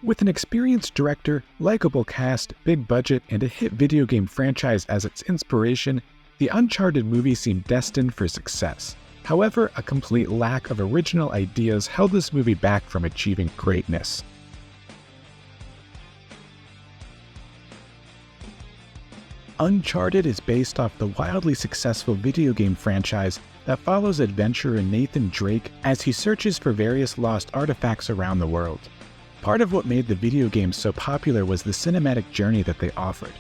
With an experienced director, likable cast, big budget, and a hit video game franchise as its inspiration, the Uncharted movie seemed destined for success. However, a complete lack of original ideas held this movie back from achieving greatness. Uncharted is based off the wildly successful video game franchise that follows adventurer Nathan Drake as he searches for various lost artifacts around the world. Part of what made the video game so popular was the cinematic journey that they offered.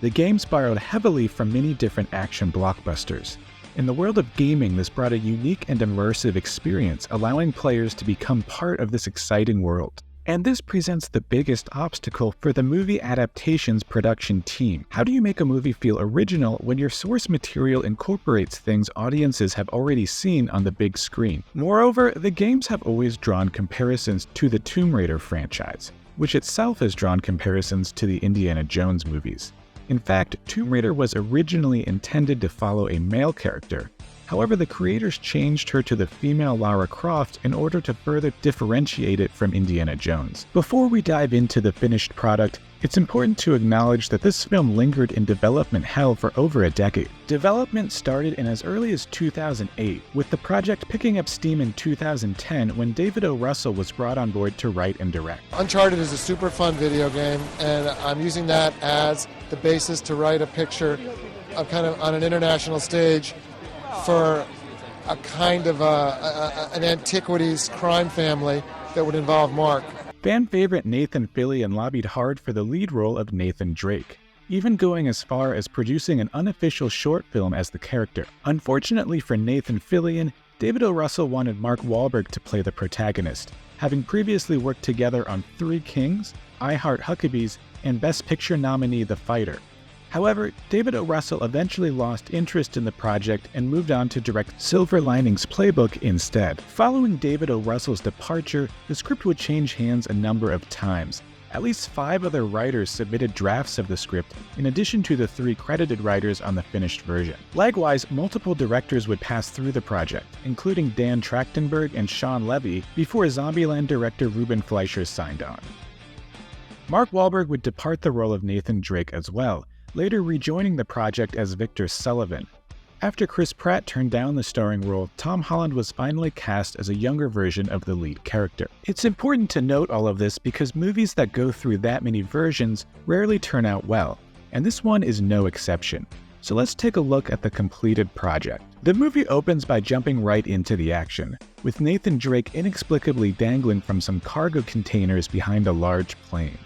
The games borrowed heavily from many different action blockbusters. In the world of gaming, this brought a unique and immersive experience, allowing players to become part of this exciting world. And this presents the biggest obstacle for the movie adaptation's production team. How do you make a movie feel original when your source material incorporates things audiences have already seen on the big screen? Moreover, the games have always drawn comparisons to the Tomb Raider franchise, which itself has drawn comparisons to the Indiana Jones movies. In fact, Tomb Raider was originally intended to follow a male character. However, the creators changed her to the female Lara Croft in order to further differentiate it from Indiana Jones. Before we dive into the finished product, it's important to acknowledge that this film lingered in development hell for over a decade. Development started in as early as 2008, with the project picking up steam in 2010 when David O. Russell was brought on board to write and direct. Uncharted is a super fun video game, and I'm using that as the basis to write a picture of kind of on an international stage for a kind of an antiquities crime family that would involve Mark. Fan favorite Nathan Fillion lobbied hard for the lead role of Nathan Drake, even going as far as producing an unofficial short film as the character. Unfortunately for Nathan Fillion, David O. Russell wanted Mark Wahlberg to play the protagonist, having previously worked together on Three Kings, I Heart Huckabees, and Best Picture nominee The Fighter. However, David O. Russell eventually lost interest in the project and moved on to direct Silver Linings Playbook instead. Following David O. Russell's departure, the script would change hands a number of times. At least 5 other writers submitted drafts of the script, in addition to the 3 credited writers on the finished version. Likewise, multiple directors would pass through the project, including Dan Trachtenberg and Sean Levy, before Zombieland director Ruben Fleischer signed on. Mark Wahlberg would depart the role of Nathan Drake as well, later rejoining the project as Victor Sullivan. After Chris Pratt turned down the starring role, Tom Holland was finally cast as a younger version of the lead character. It's important to note all of this because movies that go through that many versions rarely turn out well, and this one is no exception. So let's take a look at the completed project. The movie opens by jumping right into the action, with Nathan Drake inexplicably dangling from some cargo containers behind a large plane.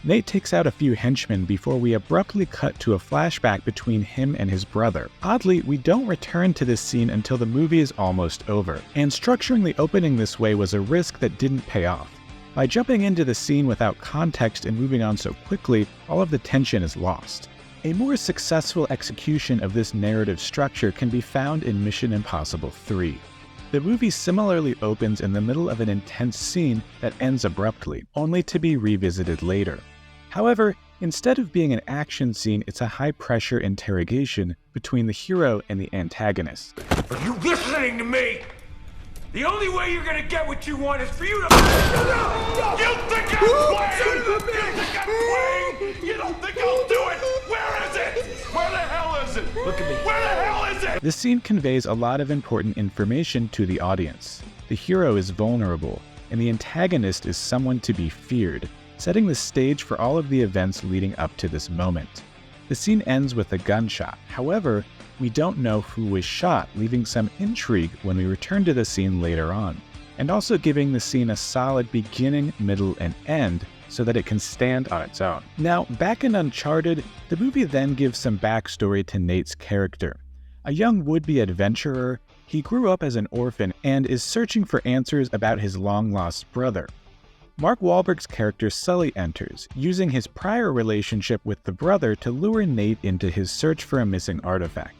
Nate takes out a few henchmen before we abruptly cut to a flashback between him and his brother. Oddly, we don't return to this scene until the movie is almost over, and structuring the opening this way was a risk that didn't pay off. By jumping into the scene without context and moving on so quickly, all of the tension is lost. A more successful execution of this narrative structure can be found in Mission Impossible 3. The movie similarly opens in the middle of an intense scene that ends abruptly, only to be revisited later. However, instead of being an action scene, it's a high-pressure interrogation between the hero and the antagonist. Are you listening to me? The only way you're gonna get what you want is for you to... You think I'm playing? You think I'm playing? You don't think I'll do it? Where is it? Where the hell is it? Look at me. Where the hell is it? This scene conveys a lot of important information to the audience. The hero is vulnerable, and the antagonist is someone to be feared, setting the stage for all of the events leading up to this moment. The scene ends with a gunshot. However, we don't know who was shot, leaving some intrigue when we return to the scene later on, and also giving the scene a solid beginning, middle, and end so that it can stand on its own. Now, back in Uncharted, the movie then gives some backstory to Nate's character. A young would-be adventurer, he grew up as an orphan and is searching for answers about his long-lost brother. Mark Wahlberg's character Sully enters, using his prior relationship with the brother to lure Nate into his search for a missing artifact.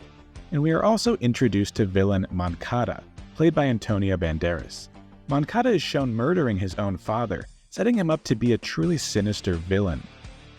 And we are also introduced to villain Moncada, played by Antonio Banderas. Moncada is shown murdering his own father, setting him up to be a truly sinister villain.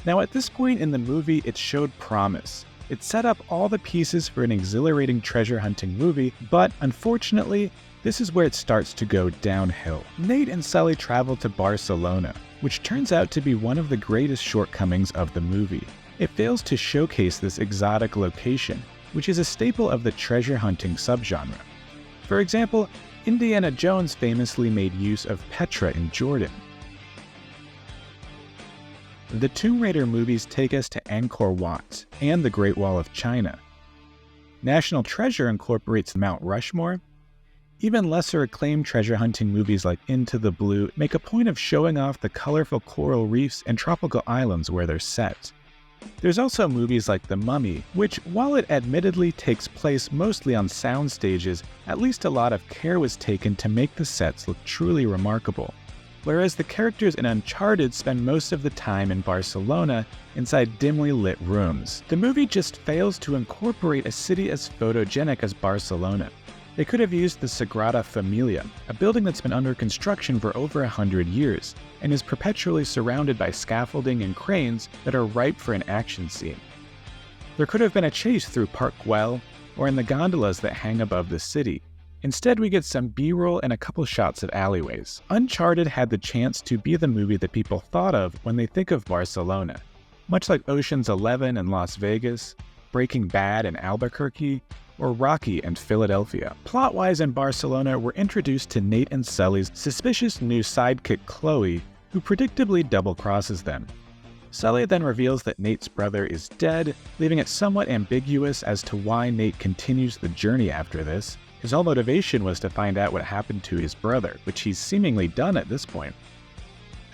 Now at this point in the movie, it showed promise. It set up all the pieces for an exhilarating treasure hunting movie, but unfortunately, this is where it starts to go downhill. Nate and Sully travel to Barcelona, which turns out to be one of the greatest shortcomings of the movie. It fails to showcase this exotic location, which is a staple of the treasure hunting subgenre. For example, Indiana Jones famously made use of Petra in Jordan. The Tomb Raider movies take us to Angkor Wat and the Great Wall of China. National Treasure incorporates Mount Rushmore. Even lesser acclaimed treasure hunting movies like Into the Blue make a point of showing off the colorful coral reefs and tropical islands where they're set. There's also movies like The Mummy, which, while it admittedly takes place mostly on sound stages, at least a lot of care was taken to make the sets look truly remarkable. Whereas the characters in Uncharted spend most of the time in Barcelona inside dimly lit rooms. The movie just fails to incorporate a city as photogenic as Barcelona. They could have used the Sagrada Familia, a building that's been under construction for over 100 years, and is perpetually surrounded by scaffolding and cranes that are ripe for an action scene. There could have been a chase through Park Güell, or in the gondolas that hang above the city. Instead, we get some B-roll and a couple shots of alleyways. Uncharted had the chance to be the movie that people thought of when they think of Barcelona. Much like Ocean's 11 in Las Vegas, Breaking Bad in Albuquerque, or Rocky and Philadelphia. Plot-wise in Barcelona, we're introduced to Nate and Sully's suspicious new sidekick Chloe, who predictably double-crosses them. Sully then reveals that Nate's brother is dead, leaving it somewhat ambiguous as to why Nate continues the journey after this. His whole motivation was to find out what happened to his brother, which he's seemingly done at this point.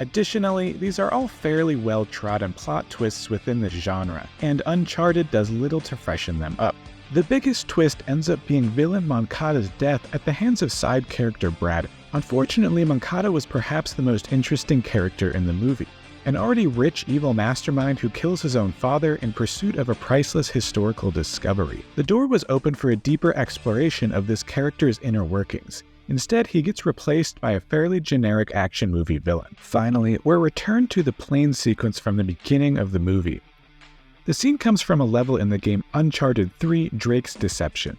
Additionally, these are all fairly well-trodden plot twists within the genre, and Uncharted does little to freshen them up. The biggest twist ends up being villain Moncada's death at the hands of side character Brad. Unfortunately, Moncada was perhaps the most interesting character in the movie. An already rich evil mastermind who kills his own father in pursuit of a priceless historical discovery. The door was open for a deeper exploration of this character's inner workings. Instead, he gets replaced by a fairly generic action movie villain. Finally, we're returned to the plane sequence from the beginning of the movie. The scene comes from a level in the game Uncharted 3: Drake's Deception,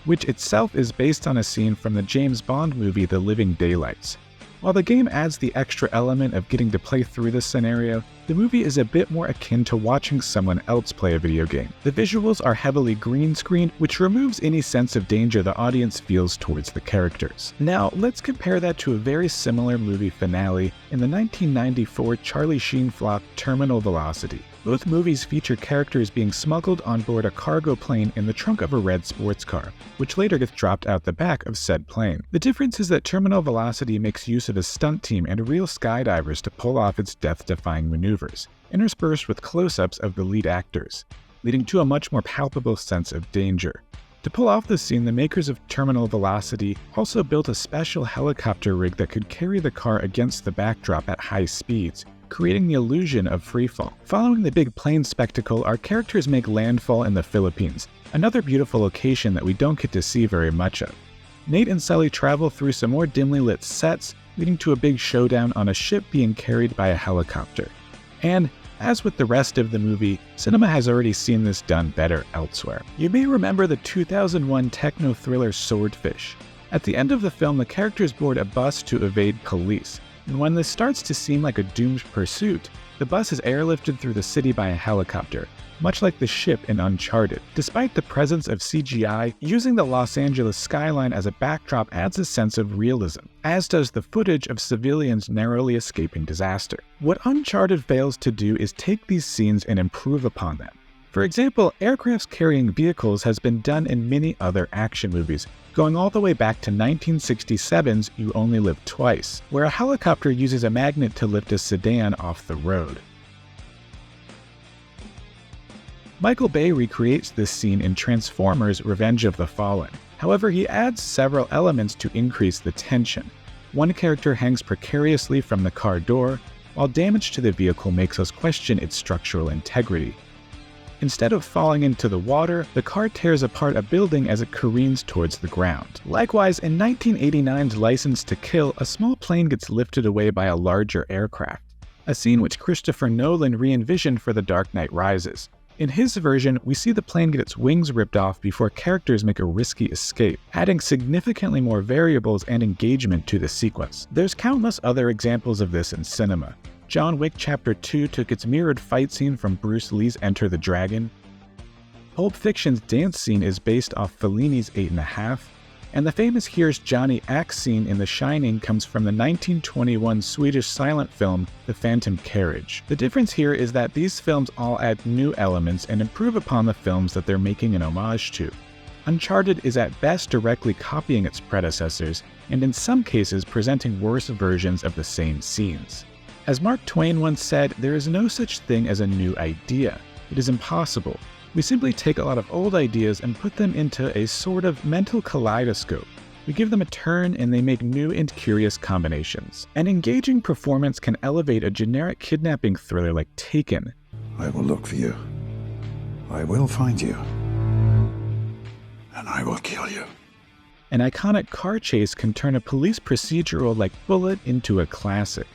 which itself is based on a scene from the James Bond movie The Living Daylights. While the game adds the extra element of getting to play through this scenario, the movie is a bit more akin to watching someone else play a video game. The visuals are heavily green screened, which removes any sense of danger the audience feels towards the characters. Now, let's compare that to a very similar movie finale in the 1994 Charlie Sheen flop Terminal Velocity. Both movies feature characters being smuggled on board a cargo plane in the trunk of a red sports car, which later gets dropped out the back of said plane. The difference is that Terminal Velocity makes use of a stunt team and real skydivers to pull off its death-defying maneuvers, interspersed with close-ups of the lead actors, leading to a much more palpable sense of danger. To pull off this scene, the makers of Terminal Velocity also built a special helicopter rig that could carry the car against the backdrop at high speeds, creating the illusion of freefall. Following the big plane spectacle, our characters make landfall in the Philippines, another beautiful location that we don't get to see very much of. Nate and Sully travel through some more dimly lit sets, leading to a big showdown on a ship being carried by a helicopter. And, as with the rest of the movie, cinema has already seen this done better elsewhere. You may remember the 2001 techno-thriller Swordfish. At the end of the film, the characters board a bus to evade police. And when this starts to seem like a doomed pursuit, the bus is airlifted through the city by a helicopter, much like the ship in Uncharted. Despite the presence of CGI, using the Los Angeles skyline as a backdrop adds a sense of realism, as does the footage of civilians narrowly escaping disaster. What Uncharted fails to do is take these scenes and improve upon them. For example, aircrafts carrying vehicles has been done in many other action movies, going all the way back to 1967's You Only Live Twice, where a helicopter uses a magnet to lift a sedan off the road. Michael Bay recreates this scene in Transformers: Revenge of the Fallen. However, he adds several elements to increase the tension. One character hangs precariously from the car door, while damage to the vehicle makes us question its structural integrity. Instead of falling into the water, the car tears apart a building as it careens towards the ground. Likewise, in 1989's License to Kill, a small plane gets lifted away by a larger aircraft, a scene which Christopher Nolan re-envisioned for The Dark Knight Rises. In his version, we see the plane get its wings ripped off before characters make a risky escape, adding significantly more variables and engagement to the sequence. There's countless other examples of this in cinema. John Wick Chapter 2 took its mirrored fight scene from Bruce Lee's Enter the Dragon. Pulp Fiction's dance scene is based off Fellini's 8.5, and the famous Here's Johnny axe scene in The Shining comes from the 1921 Swedish silent film The Phantom Carriage. The difference here is that these films all add new elements and improve upon the films that they're making an homage to. Uncharted is at best directly copying its predecessors, and in some cases presenting worse versions of the same scenes. As Mark Twain once said, there is no such thing as a new idea. It is impossible. We simply take a lot of old ideas and put them into a sort of mental kaleidoscope. We give them a turn and they make new and curious combinations. An engaging performance can elevate a generic kidnapping thriller like Taken. I will look for you. I will find you. And I will kill you. An iconic car chase can turn a police procedural like Bullet into a classic.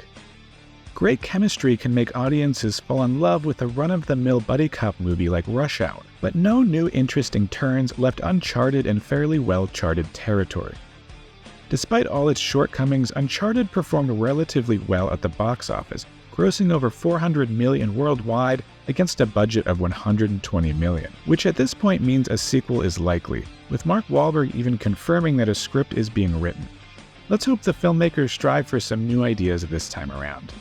Great chemistry can make audiences fall in love with a run-of-the-mill buddy cop movie like Rush Hour, but no new interesting turns left uncharted in fairly well-charted territory. Despite all its shortcomings, Uncharted performed relatively well at the box office, grossing over $400 million worldwide against a budget of $120 million, which at this point means a sequel is likely, with Mark Wahlberg even confirming that a script is being written. Let's hope the filmmakers strive for some new ideas this time around.